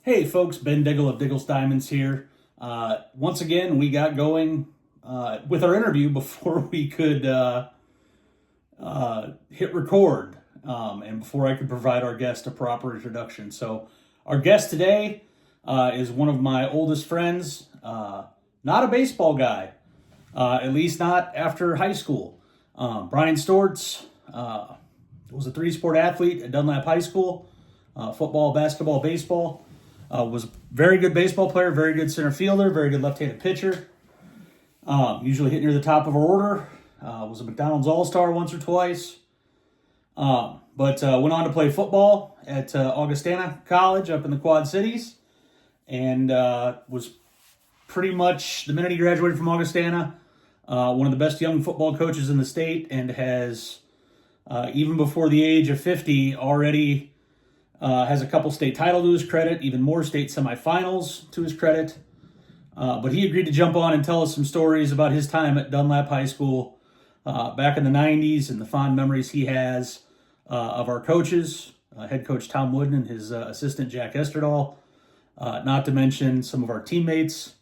Hey folks, Ben Diggle of Diggle's Diamonds here. Once again, we got going with our interview before we could hit record and before I could provide our guest a proper introduction. So, our guest today is one of my oldest friends, not a baseball guy, at least not after high school. Bryan Stortz was a three-sport athlete at Dunlap High School, football, basketball, baseball. Was a very good baseball player, very good center fielder, very good left-handed pitcher. Usually hit near the top of our order. Was a McDonald's All-Star once or twice. But went on to play football at Augustana College up in the Quad Cities. And was pretty much, the minute he graduated from Augustana, one of the best young football coaches in the state, and has, even before the age of 50, already has a couple state titles to his credit, even more state semifinals to his credit. But he agreed to jump on and tell us some stories about his time at Dunlap High School back in the 90s and the fond memories he has of our coaches, head coach Tom Wooden and his assistant Jack Esterdahl, not to mention some of our teammates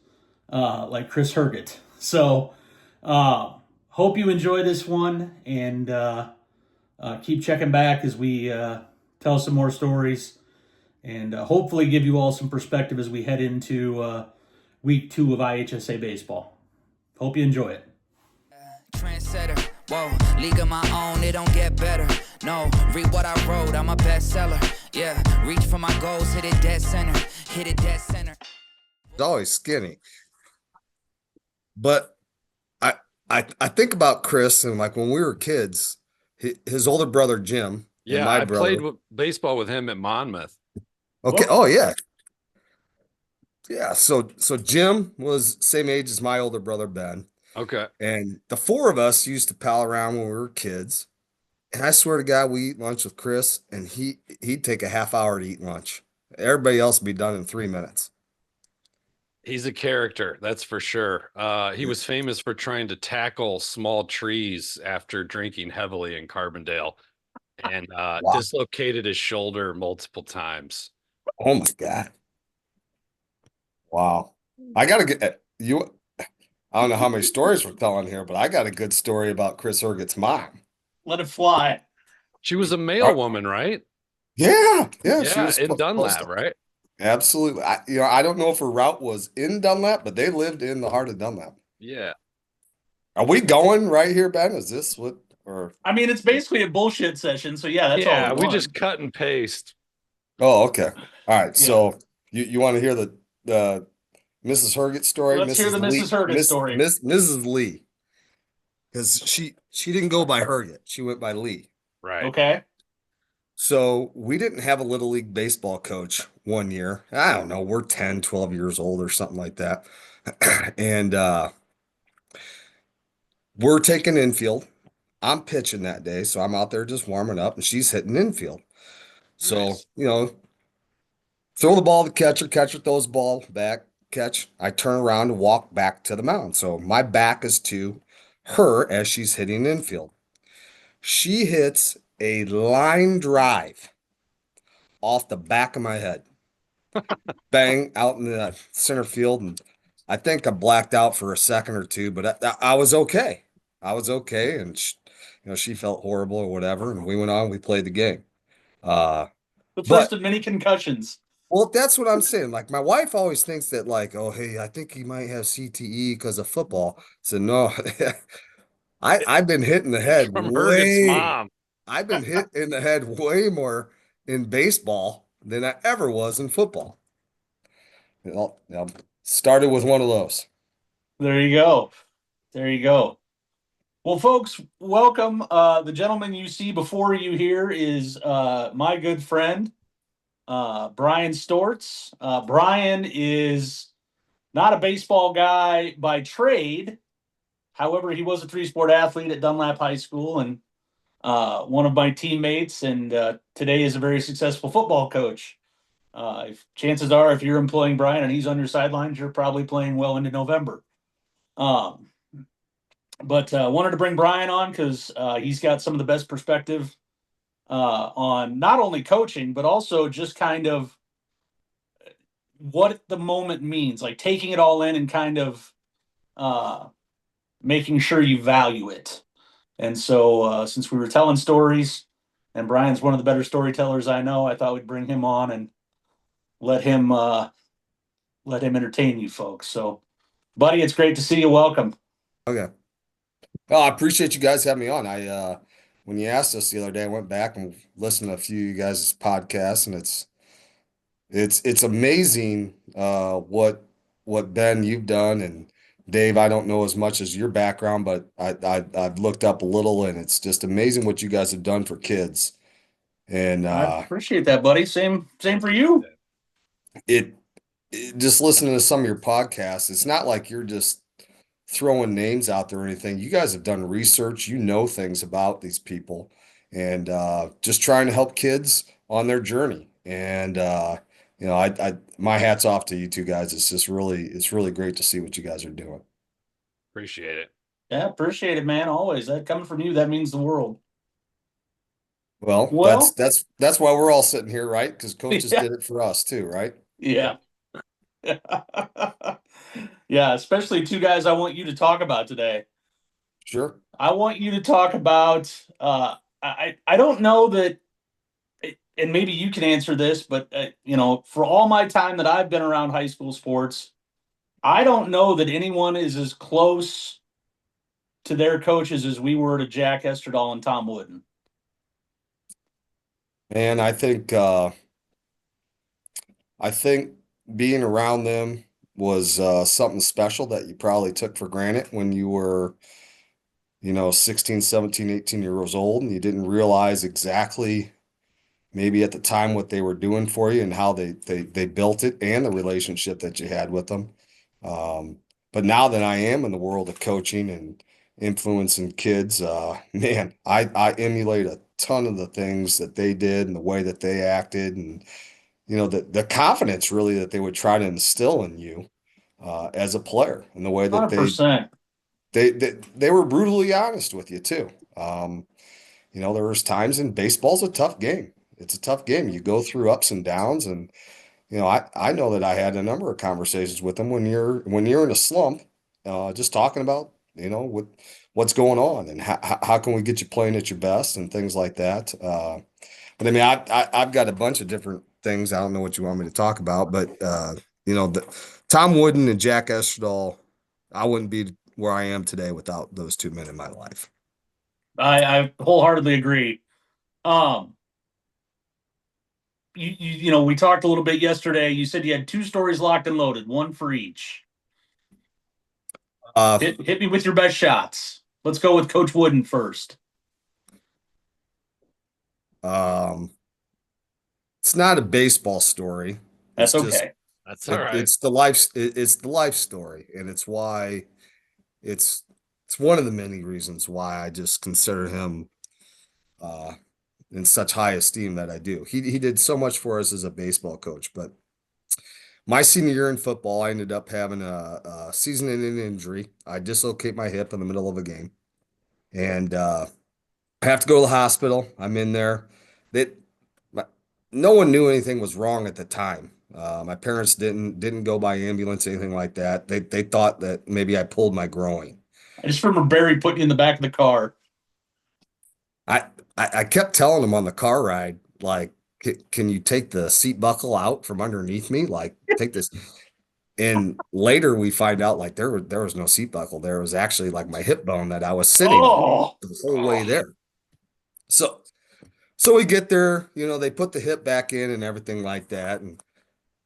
like Chris Herget. So hope you enjoy this one, and keep checking back as we tell some more stories, and hopefully give you all some perspective as we head into week 2 of IHSA baseball. Hope you enjoy it. Trendsetter, whoa, league of my own, it don't get better. No, read what I wrote, I'm a bestseller. Yeah, reach for my goals, hit it dead center, hit it dead center. He's always skinny. But I think about Chris, and like when we were kids, his older brother Jim. Yeah, my I brother played baseball with him at Monmouth. Okay. Whoa. Oh yeah. Yeah. So Jim was same age as my older brother Ben. Okay. And the four of us used to pal around when we were kids. And I swear to God, we eat lunch with Chris, and he'd take a half hour to eat lunch. Everybody else would be done in 3 minutes. He's a character, that's for sure. He was famous for trying to tackle small trees after drinking heavily in Carbondale, and Wow. dislocated his shoulder multiple times. Oh my God. Wow. I gotta get you. I don't know how many stories we're telling here, but I got a good story about Chris Herget's mom. Let it fly. She was a mail woman, right? Yeah. She Yeah, was in Dunlap, right? Absolutely. I don't know if her route was in Dunlap, but they lived in the heart of Dunlap. Yeah. Are we going right here, Ben? Is this what, or? I mean, it's basically a bullshit session, so yeah, that's all Yeah, we we want. just cut and paste. Oh, okay. All right. Yeah. So you want to hear the Mrs. Herget story? Let's hear the Mrs. Herget story. Mrs. Lee. Because she didn't go by Herget. She went by Lee. Right. Okay. So we didn't have a little league baseball coach one year. I don't know. We're 10, 12 years old or something like that. And we're taking infield. I'm pitching that day. So I'm out there just warming up, and she's hitting infield. So, Nice. Throw the ball to catcher throws the ball back, catch. I turn around and walk back to the mound. So my back is to her as she's hitting infield. She hits a line drive off the back of my head. Bang, out in the center field. And I think I blacked out for a second or two, but I was okay. And she felt horrible or whatever. And we went on, we played the game. The first of many concussions. Well, that's what I'm saying. Like, my wife always thinks that, like, oh, hey, I think he might have CTE because of football. So no, I've been hit in the head From Herget's mom. I've been hit in the head way more in baseball than I ever was in football. Started with one of those. There you go. Well, folks, welcome. The gentleman you see before you here is my good friend, Bryan Stortz. Bryan is not a baseball guy by trade. However, he was a three-sport athlete at Dunlap High School and one of my teammates, and today is a very successful football coach. Chances are, if you're employing Bryan and he's on your sidelines, you're probably playing well into November. But wanted to bring Bryan on because he's got some of the best perspective on not only coaching, but also just kind of what the moment means, like taking it all in and kind of making sure you value it. And so, since we were telling stories, and Bryan's one of the better storytellers I know, I thought we'd bring him on and let him entertain you folks. So, buddy, it's great to see you. Welcome. Okay. Oh, I appreciate you guys having me on. When you asked us the other day, I went back and listened to a few of you guys' podcasts, and it's amazing what Ben you've done, and Dave, I don't know as much as your background, but I've looked up a little, and it's just amazing what you guys have done for kids. And I appreciate that, buddy. Same for you. it, just listening to some of your podcasts, it's not like you're just throwing names out there or anything. You guys have done research, you know things about these people, and just trying to help kids on their journey. And my hat's off to you two guys. It's really great to see what you guys are doing. Appreciate it. Yeah, appreciate it, man. Always. That coming from you, that means the world. Well, Well, that's why we're all sitting here, right? Because coaches yeah, did it for us too, right? yeah. Yeah, especially two guys I want you to talk about today. Sure. I want you to talk about I don't know that, and maybe you can answer this, but for all my time that I've been around high school sports, I don't know that anyone is as close to their coaches as we were to Jack Esterdahl and Tom Wooden. And I think being around them was something special that you probably took for granted when you were, 16, 17, 18 years old, and you didn't realize exactly maybe at the time what they were doing for you and how they built it and the relationship that you had with them. But now that I am in the world of coaching and influencing kids, man, I emulate a ton of the things that they did and the way that they acted, and the confidence really that they would try to instill in you as a player, and the way that 100%. they were brutally honest with you too. There was times, and baseball's a tough game. It's a tough game. You go through ups and downs, and I know that I had a number of conversations with them when you're in a slump, just talking about what's going on and how can we get you playing at your best and things like that. But I mean, I've got a bunch of different things. I don't know what you want me to talk about, but Tom Wooden and Jack Esterdahl, I wouldn't be where I am today without those two men in my life. I wholeheartedly agree. We talked a little bit yesterday. You said you had two stories locked and loaded, one for each. Hit me with your best shots. Let's go with Coach Wooden first. It's not a baseball story. That's okay. That's all right. It's the life story, and it's why it's one of the many reasons why I just consider him in such high esteem that I do. He did so much for us as a baseball coach, but my senior year in football, I ended up having a season-ending injury. I dislocate my hip in the middle of a game, and I have to go to the hospital. I'm in there. No one knew anything was wrong at the time. My parents didn't go by ambulance, anything like that. They thought that maybe I pulled my groin. I just remember Barry putting you in the back of the car. I kept telling him on the car ride, like, can you take the seat buckle out from underneath me? Like, take this. And later we find out like there was no seat buckle. There was actually like my hip bone that I was sitting on the whole way there. So we get there, they put the hip back in and everything like that. And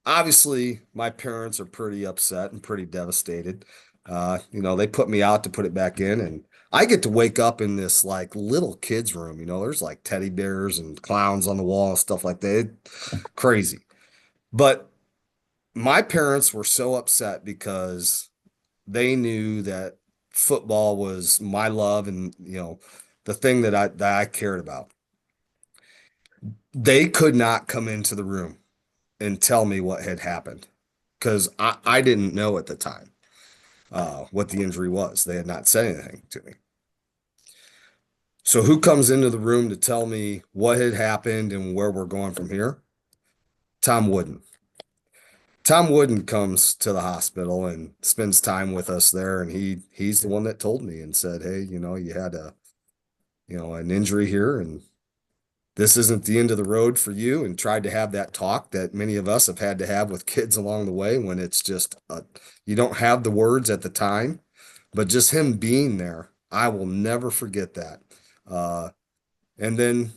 obviously my parents are pretty upset and pretty devastated. They put me out to put it back in, and I get to wake up in this like little kids room. There's like teddy bears and clowns on the wall and stuff like that. Crazy. But my parents were so upset because they knew that football was my love and, the thing that I cared about. They could not come into the room and tell me what had happened because I didn't know at the time what the injury was. They had not said anything to me. So who comes into the room to tell me what had happened and where we're going from here? Tom Wooden. Tom Wooden comes to the hospital and spends time with us there, and he's the one that told me and said, "Hey, you had an injury here, and this isn't the end of the road for you," and tried to have that talk that many of us have had to have with kids along the way when it's just you don't have the words at the time, but just him being there, I will never forget that. Uh, and then,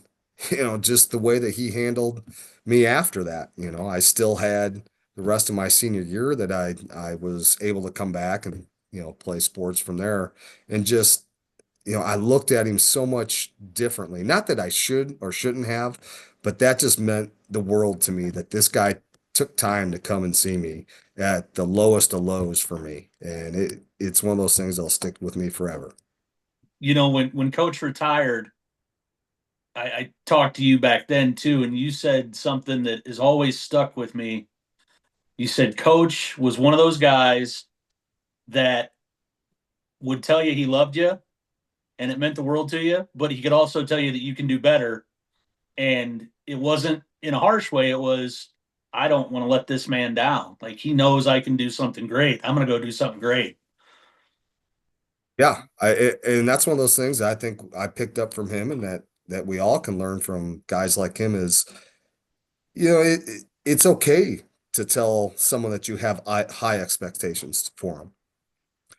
just the way that he handled me after that, I still had the rest of my senior year that I was able to come back and, play sports from there. And just, I looked at him so much differently. Not that I should or shouldn't have, but that just meant the world to me that this guy took time to come and see me at the lowest of lows for me. And it's one of those things that'll stick with me forever. When Coach retired, I talked to you back then too, and you said something that has always stuck with me. You said Coach was one of those guys that would tell you he loved you and it meant the world to you, but he could also tell you that you can do better. And it wasn't in a harsh way. It was, I don't want to let this man down. Like, he knows I can do something great. I'm going to go do something great. Yeah, and that's one of those things that I think I picked up from him, and that we all can learn from guys like him is, it's okay to tell someone that you have high expectations for him.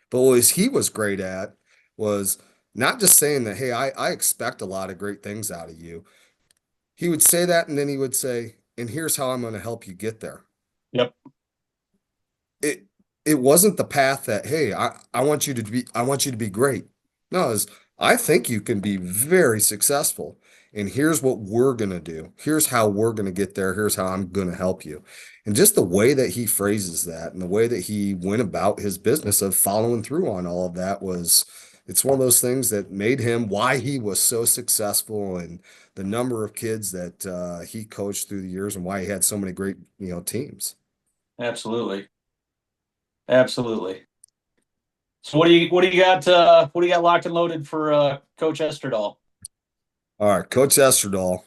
But what he was great at was not just saying that, hey, I expect a lot of great things out of you. He would say that, and then he would say, and here's how I'm going to help you get there. Yep. It wasn't the path that, hey, I want you to be great. No, it's, I think you can be very successful. And here's what we're going to do. Here's how we're going to get there. Here's how I'm going to help you. And just the way that he phrases that and the way that he went about his business of following through on all of that it's one of those things that made him why he was so successful, and the number of kids that he coached through the years, and why he had so many great, teams. Absolutely. Absolutely. So what do you got locked and loaded for Coach Esterdahl? All right, Coach Esterdahl.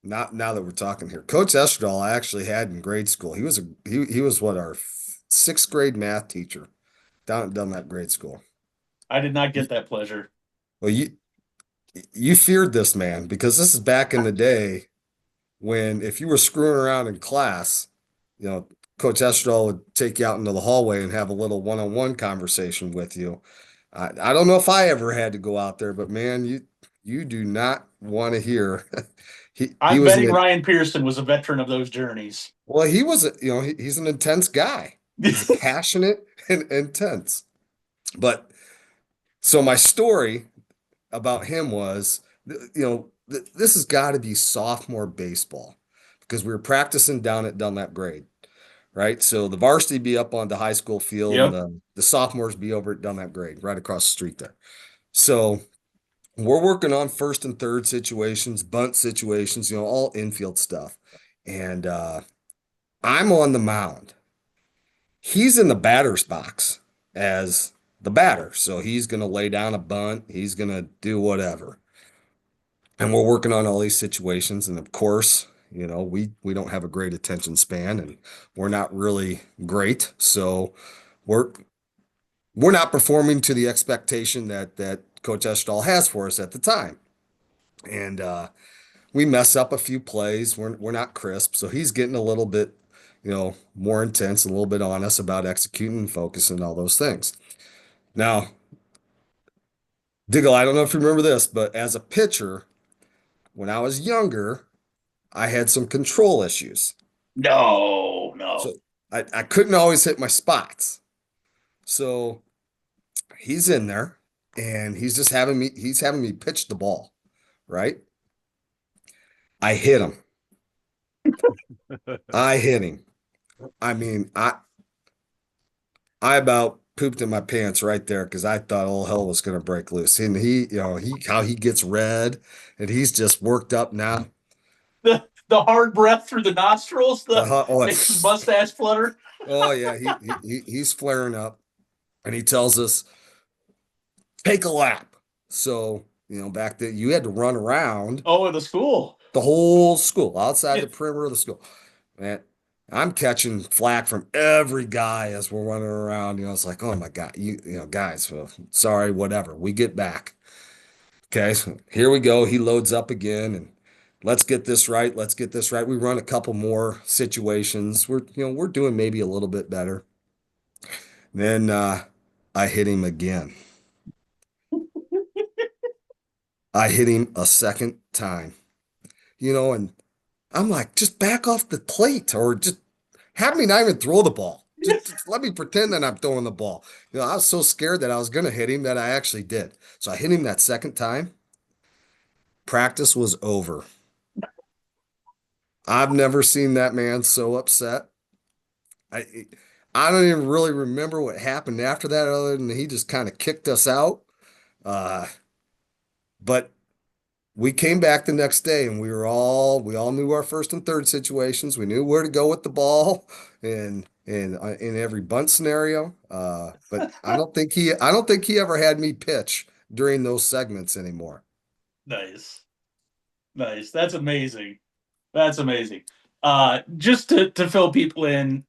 Not now that we're talking here. Coach Esterdahl I actually had in grade school. He was what, our sixth grade math teacher down at Dunlap grade school. I did not get that pleasure. Well, you feared this man because this is back in the day when if you were screwing around in class, Coach Esterdahl would take you out into the hallway and have a little one-on-one conversation with you. I don't know if I ever had to go out there, but man, you do not want to hear. I'm betting Ryan Pearson was a veteran of those journeys. Well, he was, he's an intense guy. He's passionate and intense. But so my story about him was, this has got to be sophomore baseball because we were practicing down at Dunlap grade, right? So the varsity be up on the high school field, Yep. and the sophomores be over at Dunlap grade, right across the street there. So we're working on first and third situations, bunt situations, all infield stuff. And I'm on the mound. He's in the batter's box as the batter. So he's going to lay down a bunt. He's going to do whatever. And we're working on all these situations. And of course, we don't have a great attention span, and we're not really great. So we're not performing to the expectation that Coach Esterdahl has for us at the time. And we mess up a few plays. We're not crisp. So he's getting a little bit, more intense, a little bit on us about executing and focus and all those things. Now, Diggle, I don't know if you remember this, but as a pitcher, when I was younger, I had some control issues. No. So I couldn't always hit my spots. So he's in there and he's having me pitch the ball, right? I hit him. I hit him. I mean, I about pooped in my pants right there because I thought all hell was going to break loose. And how he gets red and he's just worked up now. The hard breath through the nostrils, makes his mustache flutter. Oh yeah, he's flaring up, and he tells us, take a lap. So back then you had to run around. Oh, in the school. The whole school, outside the perimeter of the school. Man, I'm catching flack from every guy as we're running around. It's like, oh my God, guys, well, sorry, whatever. We get back. Okay, so here we go. He loads up again and let's get this right. Let's get this right. We run a couple more situations. We're doing maybe a little bit better. Then I hit him again. I hit him a second time. And I'm like, just back off the plate or just have me not even throw the ball. Just let me pretend that I'm throwing the ball. I was so scared that I was going to hit him that I actually did. So I hit him that second time. Practice was over. I've never seen that man so upset. I I don't even really remember what happened after that, other than he just kind of kicked us out. Uh, but we came back the next day and we all knew our first and third situations. We knew where to go with the ball and in every bunt scenario. But I don't think he ever had me pitch during those segments anymore. Nice. Nice. That's amazing. That's amazing. Just to fill people in,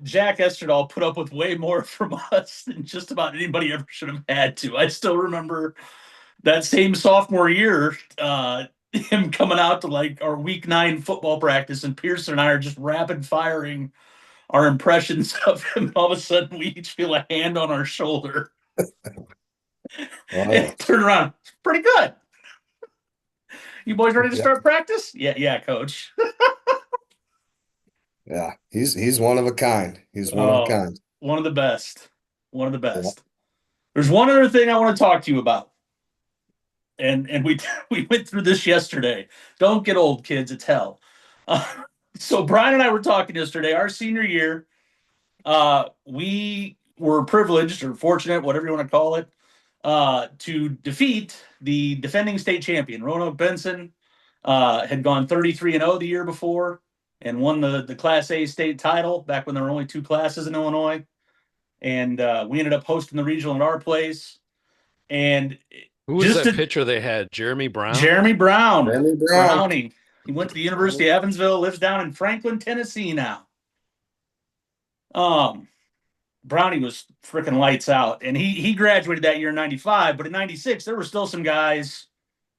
Jack Esterdahl put up with way more from us than just about anybody ever should have had to. I still remember that same sophomore year, him coming out to like our week 9 football practice, and Pearson and I are just rapid firing our impressions of him. All of a sudden, we each feel a hand on our shoulder. Oh yeah. And turn around, pretty good. You boys ready to Yeah. start practice? Yeah, coach. Yeah. He's one of a kind. He's one of a Oh, kind. one of the best. One of the Yeah. best. There's one other thing I want to talk to you about. And we we went through this yesterday. Don't get old, kids. It's hell. Uh, so Brian and I were talking yesterday. Our senior year, we were privileged or fortunate, whatever you want to call it, to defeat the defending state champion. Roanoke Benson had gone 33-0 the year before and won the Class A state title back when there were only 2 classes in Illinois. And we ended up hosting the regional at our place. And Who was just that to pitcher they had? Jeremy Brown? Jeremy Brown, Jeremy Brown. Brownie. He went to the University of Evansville, lives down in Franklin, Tennessee now. Brownie was freaking lights out, and he graduated that year in '95. But in '96, there were still some guys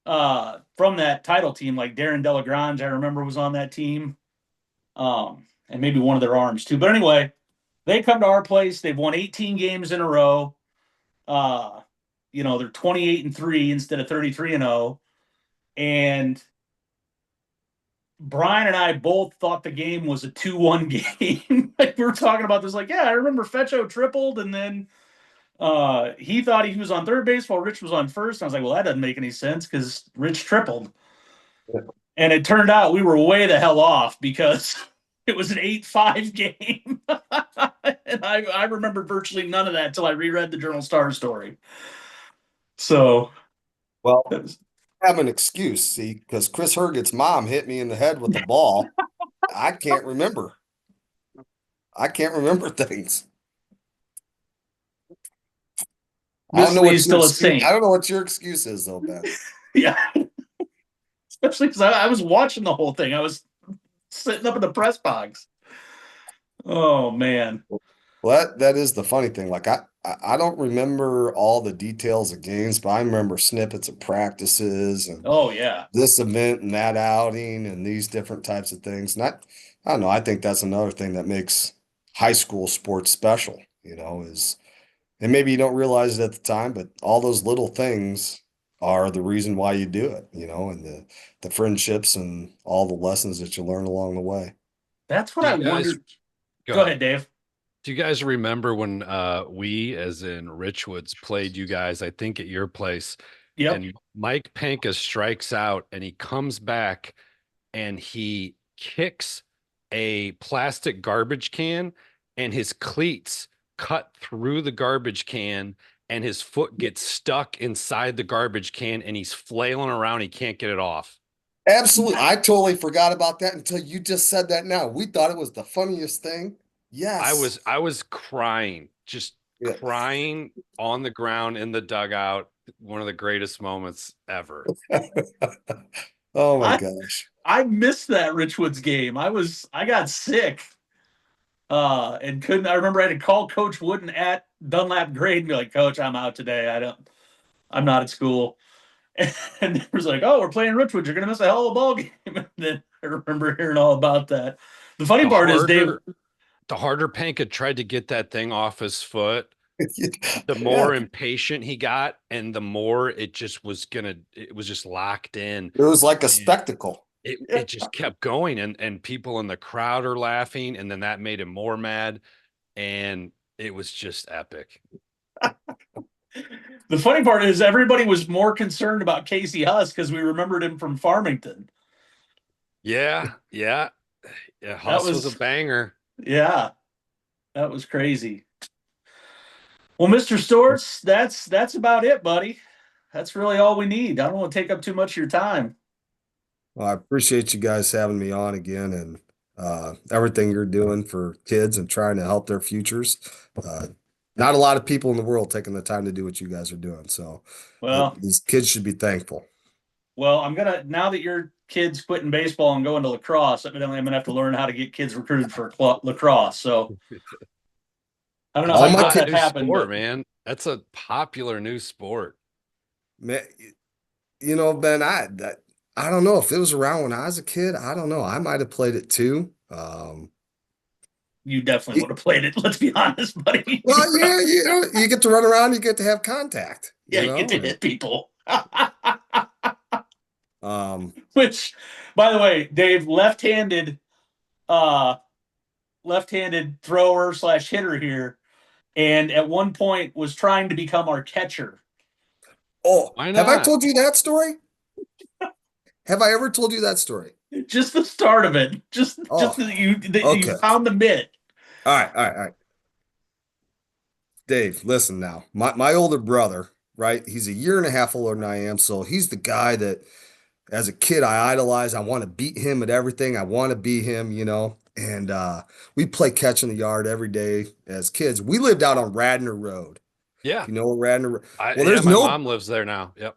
from that title team, like Darren Delagrange. I remember was on that team, and maybe one of their arms too. But anyway, they come to our place. They've won 18 games in a row. They're 28-3 instead of 33-0, and Brian and I both thought the game was a 2-1 game. Like we were talking about this, like, yeah, I remember Fetcho tripled, and then he thought he was on third base while Rich was on first. And I was like, well, that doesn't make any sense because Rich tripled. And it turned out we were way the hell off because it was an 8-5 game. And I remember virtually none of that until I reread the Journal Star story. So, Well, was, I have an excuse, see, because Chris Herget's mom hit me in the head with the ball. I can't remember. I can't remember things. I don't Miss know Lee's still a excuse, saint. I don't know what your excuse is, though, Ben. Yeah. Especially because I was watching the whole thing. I was sitting up in the press box. Oh, man. Well, that is the funny thing. Like I don't remember all the details of games, but I remember snippets of practices and Oh, yeah. this event and that outing and these different types of things. And I don't know. I think that's another thing that makes high school sports special, and maybe you don't realize it at the time, but all those little things are the reason why you do it, and the friendships and all the lessons that you learn along the way. That's what I wondered. Go ahead, Dave. Do you guys remember when we, as in Richwoods, played you guys, I think at your place? Yep. And Mike Panka strikes out and he comes back and he kicks a plastic garbage can and his cleats cut through the garbage can and his foot gets stuck inside the garbage can and he's flailing around. He can't get it off. Absolutely. I totally forgot about that until you just said that now. We thought it was the funniest thing. Yes. I was crying, just Yeah. crying on the ground in the dugout. One of the greatest moments ever. Oh my gosh. I missed that Richwoods game. I got sick. and couldn't. I remember I had to call Coach Wooden at Dunlap grade and be like, "Coach, I'm out today. I'm not at school." And it was like, "Oh, we're playing Richwood. You're gonna miss a hell of a ball game." And then I remember hearing all about that. The funny part is, Dave, the harder Panka tried to get that thing off his foot, the Yeah. more impatient he got, and the more it was just locked in. It was like a And spectacle. it just kept going, and people in the crowd are laughing, and then that made him more mad, and it was just epic. the funny part is everybody was more concerned about Casey Huss because we remembered him from Farmington. Yeah. Huss was a banger. Yeah, that was crazy. Well, Mr. Stortz, that's about it, buddy. That's really all we need. I don't want to take up too much of your time. Well, I appreciate you guys having me on again and everything you're doing for kids and trying to help their futures. Not a lot of people in the world taking the time to do what you guys are doing. So Well, these kids should be thankful. well, I'm gonna now that your kids quitting baseball and going to lacrosse, evidently I'm gonna have to learn how to get kids recruited for lacrosse. So I don't know All how my that kids- happened, Sport, but man. That's a popular new sport. Man, you know, Ben, I don't know if it was around when I was a kid. I don't know. I might have played it too. you definitely would have played it. Let's be honest, buddy. Well, yeah, you know, you get to run around, you get to have contact. Yeah, you you know? get to hit people. Um, Which, by the way, Dave, left-handed thrower / hitter here, and at one point was trying to become our catcher. oh, Why have I not? told you that story? Have I ever told you that story? Just the start of it. Just Oh, that you okay. found the mitt. All right. Dave, listen now. My older brother, right? He's a year and a half older than I am, so he's the guy that as a kid I idolize. I want to beat him at everything. I want to be him, you know. And we play catch in the yard every day as kids. We lived out on Radnor Road. Yeah. You know what Radnor Road? Well, there's my no mom lives there now. Yep.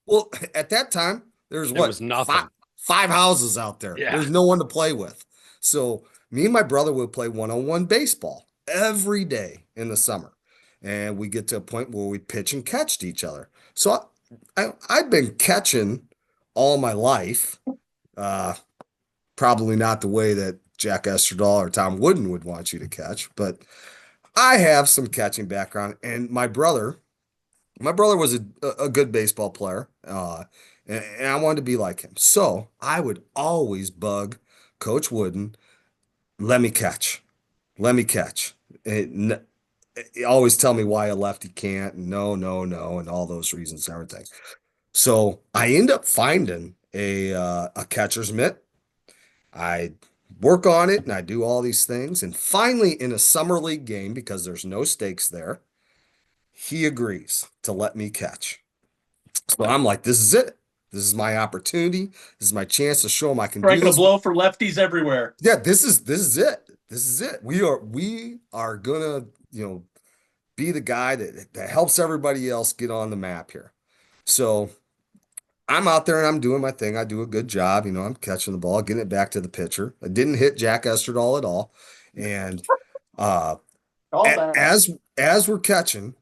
Well, at that time, there's There was nothing. Five houses out there. Yeah. There's no one to play with. So me and my brother would play one-on-one baseball every day in the summer. And we get to a point where we pitch and catch to each other. So I've been catching all my life. Probably not the way that Jack Esterdahl or Tom Wooden would want you to catch, but I have some catching background. And my brother was a good baseball player, and I wanted to be like him. So I would always bug Coach Wooden, let me catch. He always tell me why a lefty can't, and no, and all those reasons and everything. So I end up finding a catcher's mitt. I work on it and I do all these things. And finally, in a summer league game, because there's no stakes there, he agrees to let me catch. So I'm like, this is it. This is my opportunity. This is my chance to show him I can do Striking a this. blow for lefties everywhere. Yeah, this is it. This is it. We are gonna, be the guy that helps everybody else get on the map here. So I'm out there and I'm doing my thing. I do a good job. I'm catching the ball, getting it back to the pitcher. I didn't hit Jack Esterdahl at all. And as we're catching,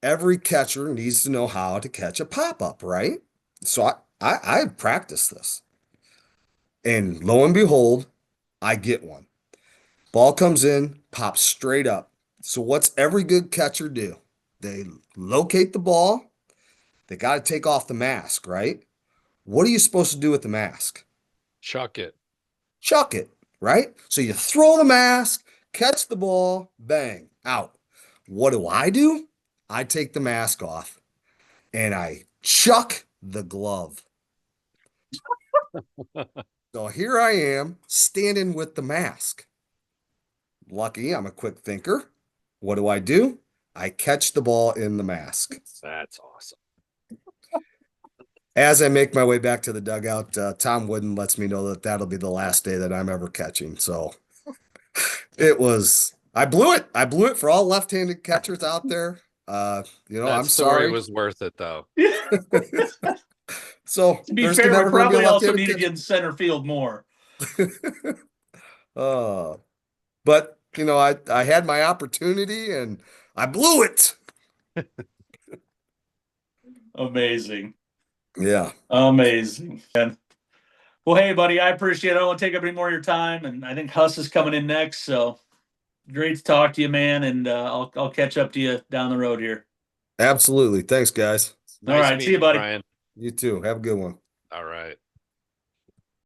every catcher needs to know how to catch a pop-up, right? So I practiced this. And lo and behold, I get one. Ball comes in, pops straight up. So what's every good catcher do? They locate the ball. They got to take off the mask, right? What are you supposed to do with the mask? Chuck it, right? So you throw the mask, catch the ball, bang, out. What do? I take the mask off and I chuck the glove. So here I am standing with the mask. Lucky, I'm a quick thinker. What do? I catch the ball in the mask. That's awesome. As I make my way back to the dugout, Tom Wooden lets me know that that'll be the last day that I'm ever catching. So I blew it. I blew it for all left-handed catchers out there. That I'm story sorry. was worth it though. So to be fair, we probably also needed you in center field more. But I had my opportunity and I blew it. Amazing. Yeah. Amazing. Well, hey, buddy, I appreciate it. I don't want to take up any more of your time, and I think Huss is coming in next. So great to talk to you, man, and I'll catch up to you down the road here. Absolutely. Thanks, guys. All Nice right, see you, meeting you, buddy. Brian. You too. Have a good one. All right.